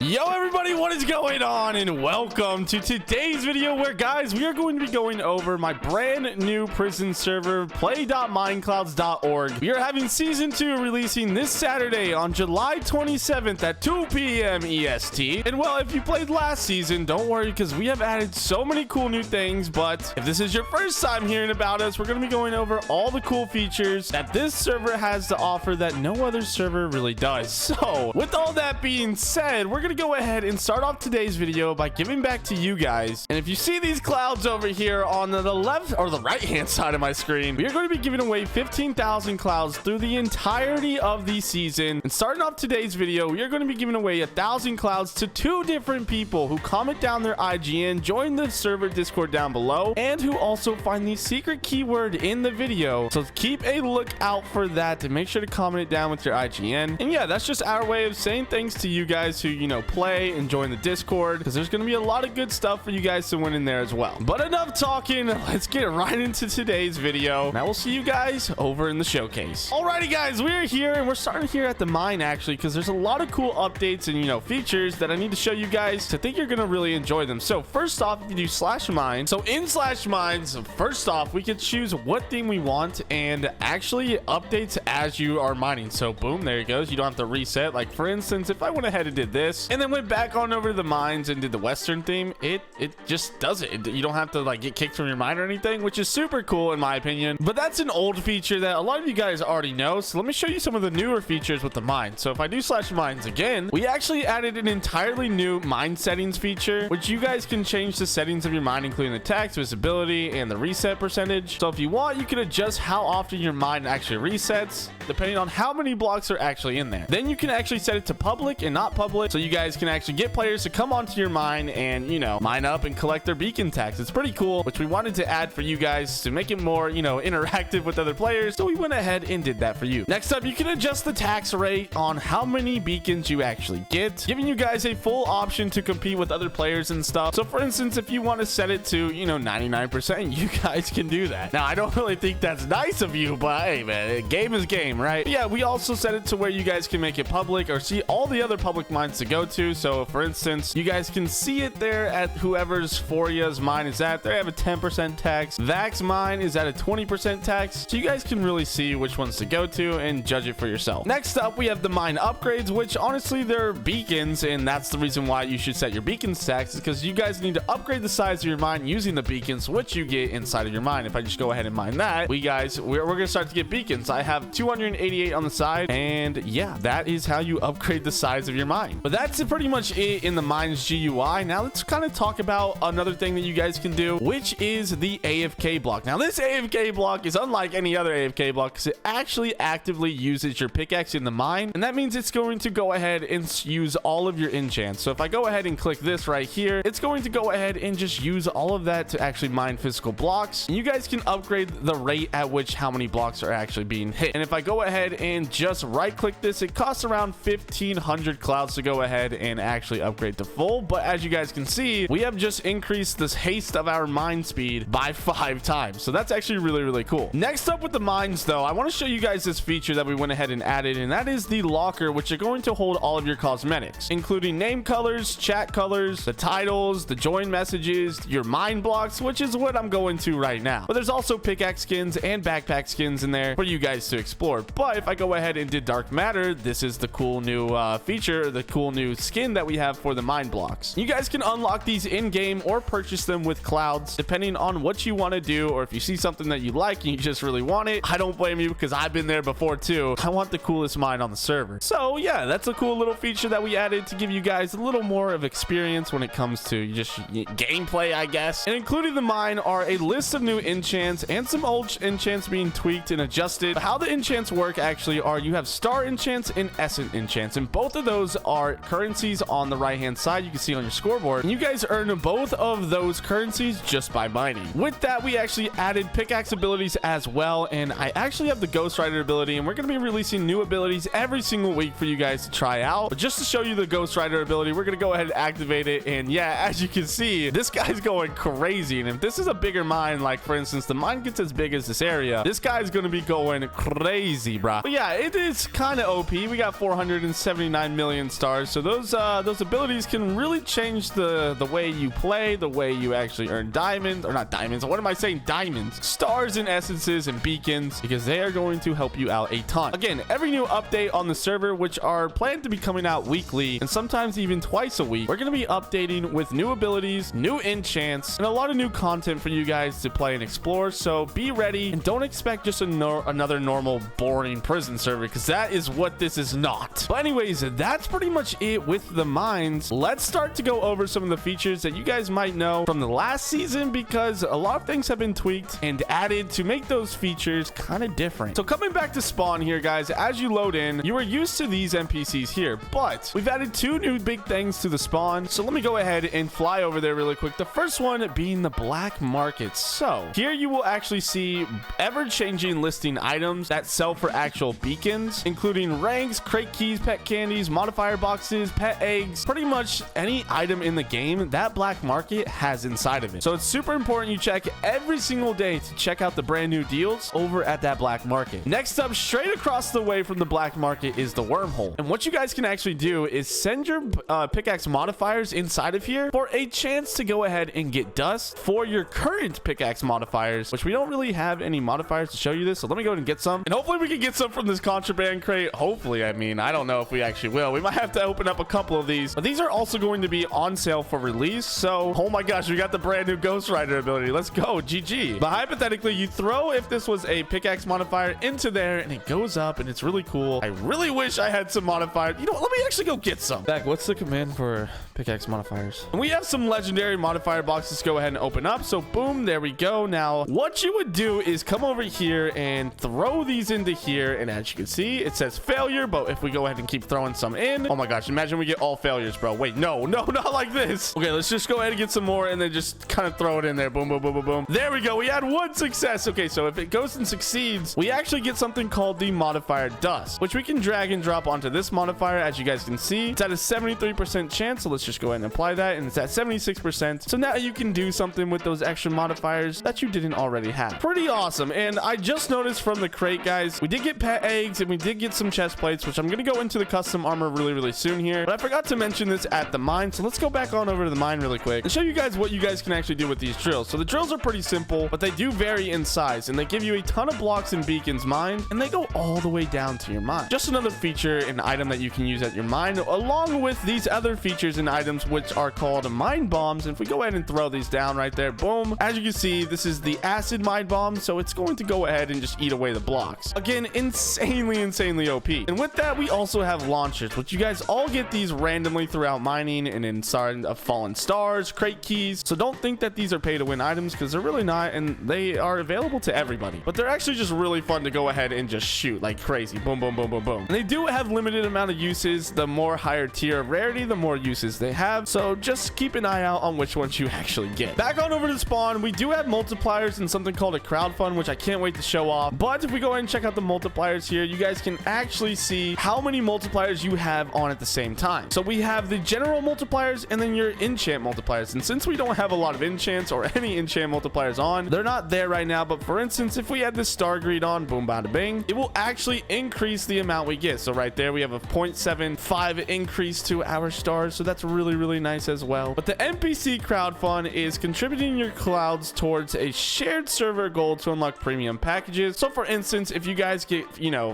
Yo everybody, what is going on, and welcome to today's video where, guys, we are going to be going over my brand new prison server, play.mineclouds.org. We are having season 2 releasing this Saturday on July 27th at 2 p.m. EST. And well, if you played last season, don't worry, because we have added so many cool new things. But if this is your first time hearing about us, we're going to be going over all the cool features that this server has to offer that no other server really does. So with all that being said, we're going to go ahead and start off today's video by giving back to you guys. And if you see these clouds over here on the left or the right hand side of my screen, we are going to be giving away 15,000 clouds through the entirety of the season. And starting off today's video, we are going to be giving away 1,000 clouds to 2 different people who comment down their IGN, join the server Discord down below, and who also find the secret keyword in the video. So keep a lookout for that, and make sure to comment it down with your IGN. And yeah, that's just our way of saying thanks to you guys who, you know, play and join the Discord, because there's going to be a lot of good stuff for you guys to win in there as well. But enough talking, let's get right into today's video, and I will see you guys over in the showcase. Alrighty guys, we're here, and we're starting here at the mine actually, because there's a lot of cool updates and, you know, features that I need to show you guys to think you're going to really enjoy them. So first off, if you do /mine, so in /mines, first off, we can choose what theme we want, and actually updates as you are mining. So boom, there it goes. You don't have to reset. Like for instance, if I went ahead and did this and then went back on over to the mines and did the western theme, it just does it. You don't have to like get kicked from your mine or anything, which is super cool in my opinion. But that's an old feature that a lot of you guys already know. So let me show you some of the newer features with the mine. So if I do /mines again, we actually added an entirely new mine settings feature, which you guys can change the settings of your mine, including the text, visibility, and the reset percentage. So if you want, you can adjust how often your mine actually resets depending on how many blocks are actually in there. Then you can actually set it to public and not public, so you guys can actually get players to come onto your mine and, you know, mine up and collect their beacon tax. It's pretty cool, which we wanted to add for you guys to make it more, you know, interactive with other players, so we went ahead and did that for you. Next up, you can adjust the tax rate on how many beacons you actually get, giving you guys a full option to compete with other players and stuff. So for instance, if you want to set it to, you know, 99%, you guys can do that. Now I don't really think that's nice of you, but hey man, game is game, right? But yeah, we also set it to where you guys can make it public or see all the other public mines to go to. So for instance, you guys can see it there at whoever's Foria's mine is at. They have a 10% tax. Vax mine is at a 20% tax, so you guys can really see which ones to go to and judge it for yourself. Next up, we have the mine upgrades, which honestly they're beacons, and that's the reason why you should set your beacons tax, is because you guys need to upgrade the size of your mine using the beacons which you get inside of your mine. If I just go ahead and mine that, we're gonna start to get beacons. I have 288 on the side, and yeah, that is how you upgrade the size of your mine. But that's pretty much it in the mines GUI. Now let's kind of talk about another thing that you guys can do, which is the AFK block. Now this AFK block is unlike any other AFK block because it actually actively uses your pickaxe in the mine, and that means it's going to go ahead and use all of your enchants. So if I go ahead and click this right here, it's going to go ahead and just use all of that to actually mine physical blocks, and you guys can upgrade the rate at which how many blocks are actually being hit. And if I go ahead and just right click this, it costs around 1,500 clouds to go ahead and actually upgrade to full. But as you guys can see, we have just increased this haste of our mine speed by 5 times, so that's actually really cool. Next up with the mines though, I want to show you guys this feature that we went ahead and added, and that is the locker, which are going to hold all of your cosmetics, including name colors, chat colors, the titles, the join messages, your mine blocks, which is what I'm going to right now. But there's also pickaxe skins and backpack skins in there for you guys to explore. But if I go ahead and did dark matter, this is the cool new feature, the cool new skin that we have for the mine blocks. You guys can unlock these in game or purchase them with clouds depending on what you want to do, or if you see something that you like and you just really want it. I don't blame you, because I've been there before too. I want the coolest mine on the server. So yeah, that's a cool little feature that we added to give you guys a little more of experience when it comes to just gameplay, I guess. And including the mine are a list of new enchants and some old enchants being tweaked and adjusted. How the enchants work actually are you have star enchants and essence enchants, and both of those are currencies on the right hand side you can see on your scoreboard, and you guys earn both of those currencies just by mining. With that, we actually added pickaxe abilities as well, and I actually have the Ghost Rider ability, and we're going to be releasing new abilities every single week for you guys to try out. But just to show you the Ghost Rider ability, we're going to go ahead and activate it, and yeah, as you can see, this guy's going crazy. And if this is a bigger mine, like for instance the mine gets as big as this area, this guy's going to be going crazy, bro. But yeah, it is kind of OP. We got 479 million stars, so those those abilities can really change the way you play, the way you actually earn diamonds, or not diamonds. What am I saying? Diamonds, stars, and essences and beacons, because they are going to help you out a ton. Again, every new update on the server, which are planned to be coming out weekly and sometimes even twice a week, we're going to be updating with new abilities, new enchants, and a lot of new content for you guys to play and explore. So be ready and don't expect just another normal boring prison server, because that is what this is not. But anyways, that's pretty much it with the mines. Let's start to go over some of the features that you guys might know from the last season, because a lot of things have been tweaked and added to make those features kind of different. So coming back to spawn here, guys, as you load in, you are used to these NPCs here, but we've added two new big things to the spawn. So let me go ahead and fly over there really quick. The first one being the black market. So here you will actually see ever-changing listing items that sell for actual beacons, including ranks, crate keys, pet candies, modifier boxes, pet eggs, pretty much any item in the game that black market has inside of it. So it's super important you check every single day to check out the brand new deals over at that black market. Next up, straight across the way from the black market is the wormhole. And what you guys can actually do is send your pickaxe modifiers inside of here for a chance to go ahead and get dust for your current pickaxe modifiers, which we don't really have any modifiers to show you this. So let me go ahead and get some. And hopefully we can get some from this contraband crate. Hopefully, I mean, I don't know if we actually will. We might have to open up a couple of these, but these are also going to be on sale for release. So, oh my gosh, we got the brand new Ghost Rider ability. Let's go, GG. But hypothetically, you throw, if this was a pickaxe modifier, into there and it goes up and it's really cool. I really wish I had some modifiers. You know what? Let me actually go get some. Back, what's the command for pickaxe modifiers? And we have some legendary modifier boxes to go ahead and open up. So boom, there we go. Now, what you would do is come over here and throw these into here. And as you can see, it says failure. But if we go ahead and keep throwing some in, oh my gosh, imagine we get all failures, bro. Wait, no, not like this. Okay, let's just go ahead and get some more and then just kind of throw it in there. Boom, boom, boom, boom, boom. There we go. We had one success. Okay, so if it goes and succeeds, we actually get something called the modifier dust, which we can drag and drop onto this modifier. As you guys can see, it's at a 73% chance. So let's just go ahead and apply that. And it's at 76%. So now you can do something with those extra modifiers that you didn't already have. Pretty awesome. And I just noticed from the crate, guys, we did get pet eggs and we did get some chest plates, which I'm going to go into the custom armor really soon here. But I forgot to mention this at the mine. So let's go back on over to the mine really quick and show you guys what you guys can actually do with these drills. So the drills are pretty simple, but they do vary in size and they give you a ton of blocks and beacons mined, and they go all the way down to your mine. Just another feature and item that you can use at your mine, along with these other features and items which are called mine bombs. And if we go ahead and throw these down right there, boom, as you can see, this is the acid mine bomb, so it's going to go ahead and just eat away the blocks. Again, insanely OP. And with that, we also have launchers, which you guys all get these randomly throughout mining and inside of fallen stars, crate keys. So don't think that these are pay to win items, because they're really not, and they are available to everybody. But they're actually just really fun to go ahead and just shoot like crazy. Boom, boom, boom, boom, boom. And they do have limited amount of uses. The more higher tier of rarity, the more uses they have. So just keep an eye out on which ones you actually get. Back on over to spawn, we do have multipliers and something called a crowd fund, which I can't wait to show off. But if we go ahead and check out the multipliers here, you guys can actually see how many multipliers you have on at the same time. So we have the general multipliers and then your enchant multipliers. And since we don't have a lot of enchants or any enchant multipliers on, they're not there right now. But for instance, if we had this star greed on, boom, bada bing, it will actually increase the amount we get. So right there, we have a 0.75 increase to our stars. So that's really nice as well. But the NPC crowd fund is contributing your clouds towards a shared server goal to unlock premium packages. So for instance, if you guys get,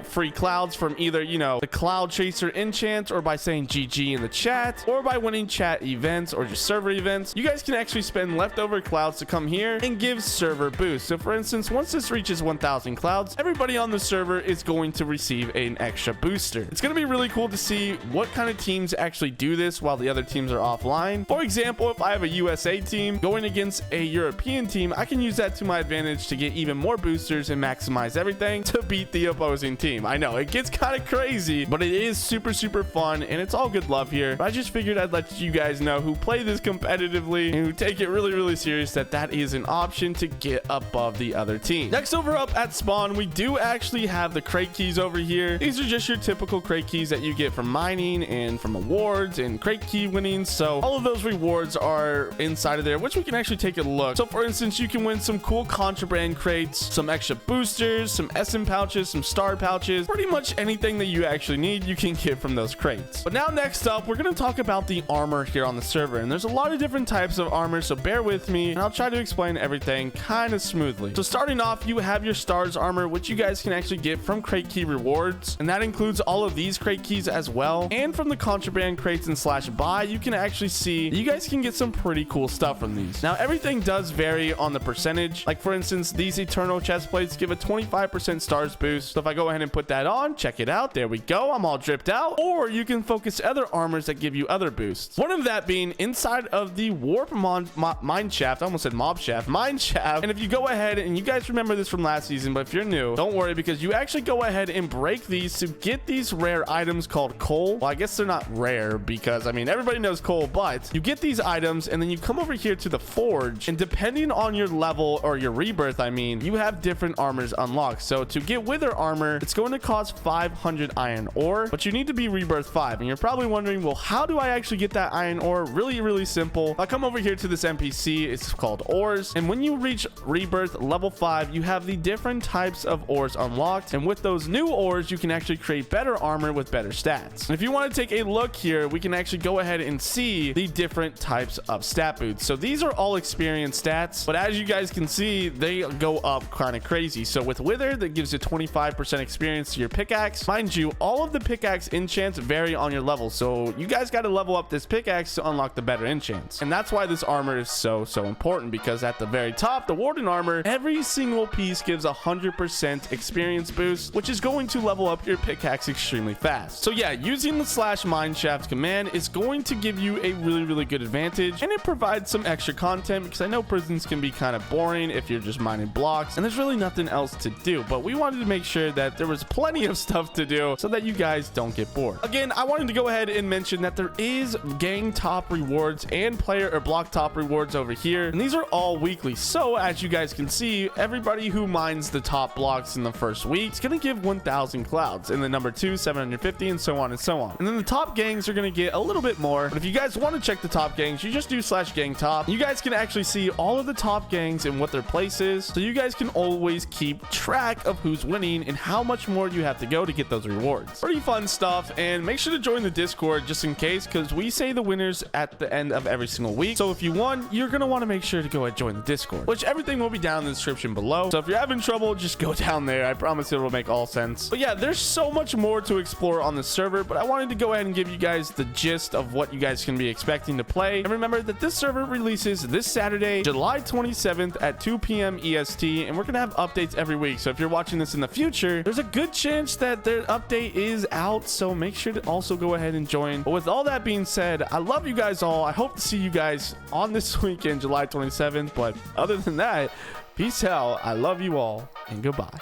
free clouds from either, the Cloud Chaser enchant, or by saying GG in the chat, or by winning chat events or just server events, you guys can actually spend leftover clouds to come here and give server boost. So for instance, once this reaches 1,000 clouds, everybody on the server is going to receive an extra booster. It's going to be really cool to see what kind of teams actually do this while the other teams are offline. For example, if I have a USA team going against a European team, I can use that to my advantage to get even more boosters and maximize everything to beat the opposing team. I know it gets kind of crazy, but it is super fun, and it's all good love here. But I just figured I'd let you guys know who play this competitively and who take it really serious that is an option to get above the other team. Next, over up at spawn, we do actually have the crate keys over here. These are just your typical crate keys that you get from mining and from awards and crate key winnings. So all of those rewards are inside of there, which we can actually take a look. So for instance, you can win some cool contraband crates, some extra boosters, some SM pouches, some star pouches, pretty much anything that you actually need, you can get from those crates. But now next up, we're we're going to talk about the armor here on the server, and there's a lot of different types of armor, so bear with me and I'll try to explain everything kind of smoothly. So starting off, you have your stars armor, which you guys can actually get from crate key rewards, and that includes all of these crate keys as well. And from the contraband crates and slash buy, you can actually see you guys can get some pretty cool stuff from these. Now everything does vary on the percentage. Like for instance, these eternal chest plates give a 25% stars boost. So if I go ahead and put that on, check it out, there we go, I'm all dripped out. Or you can focus other armors that give you other boosts, one of that being inside of the warp mine shaft. I almost said mob shaft, mine shaft. And if you go ahead, and you guys remember this from last season, but if you're new, don't worry, because you actually go ahead and break these to get these rare items called coal. Well, I guess they're not rare because I mean everybody knows coal, but you get these items and then you come over here to the forge, and depending on your level or your rebirth, I mean, you have different armors unlocked. So to get wither armor, it's going to cost 500 iron ore, but you need to be rebirth 5. And you're probably wondering, well, how do I actually get that iron ore? Really simple. I come over here to this NPC, it's called ores, and when you reach rebirth level 5, you have the different types of ores unlocked, and with those new ores you can actually create better armor with better stats. And if you want to take a look here, we can actually go ahead and see the different types of stat boots. So these are all experience stats, but as you guys can see, they go up kind of crazy. So with wither, that gives you 25% experience to your pickaxe. Mind you, all of the pickaxe enchants vary on your level, so you guys got to level up this pickaxe to unlock the better enchants. And that's why this armor is so important, because at the very top, the warden armor, every single piece gives 100% experience boost, which is going to level up your pickaxe extremely fast. So yeah, using the slash mineshaft command is going to give you a really good advantage, and it provides some extra content, because I know prisons can be kind of boring if you're just mining blocks and there's really nothing else to do, but we wanted to make sure that there was plenty of stuff to do so that you guys don't get bored. Again, I wanted to go ahead and mention that there is gang top rewards and player or block top rewards over here, and these are all weekly. So as you guys can see, everybody who mines the top blocks in the first week is going to give 1,000 clouds, and the number 2 750, and so on and so on. And then the top gangs are going to get a little bit more, but if you guys want to check the top gangs, you just do slash gang top. You guys can actually see all of the top gangs and what their place is, so you guys can always keep track of who's winning and how much more you have to go to get those rewards. Pretty fun stuff, and make sure to join the Discord just in case, because we say the winners at the end of every single week. So if you won, you're going to want to make sure to go ahead and join the Discord, which everything will be down in the description below. So if you're having trouble, just go down there. I promise it will make all sense. But yeah, there's so much more to explore on the server, but I wanted to go ahead and give you guys the gist of what you guys can be expecting to play. And remember that this server releases this Saturday, July 27th at 2 p.m. EST, and we're gonna have updates every week. So if you're watching this in the future, there's a good chance that their update is out, so make sure to also go ahead and join. But with all that being said, I love you guys all. I hope to see you guys on this weekend, July 27th. But other than that, peace out. I love you all, and goodbye.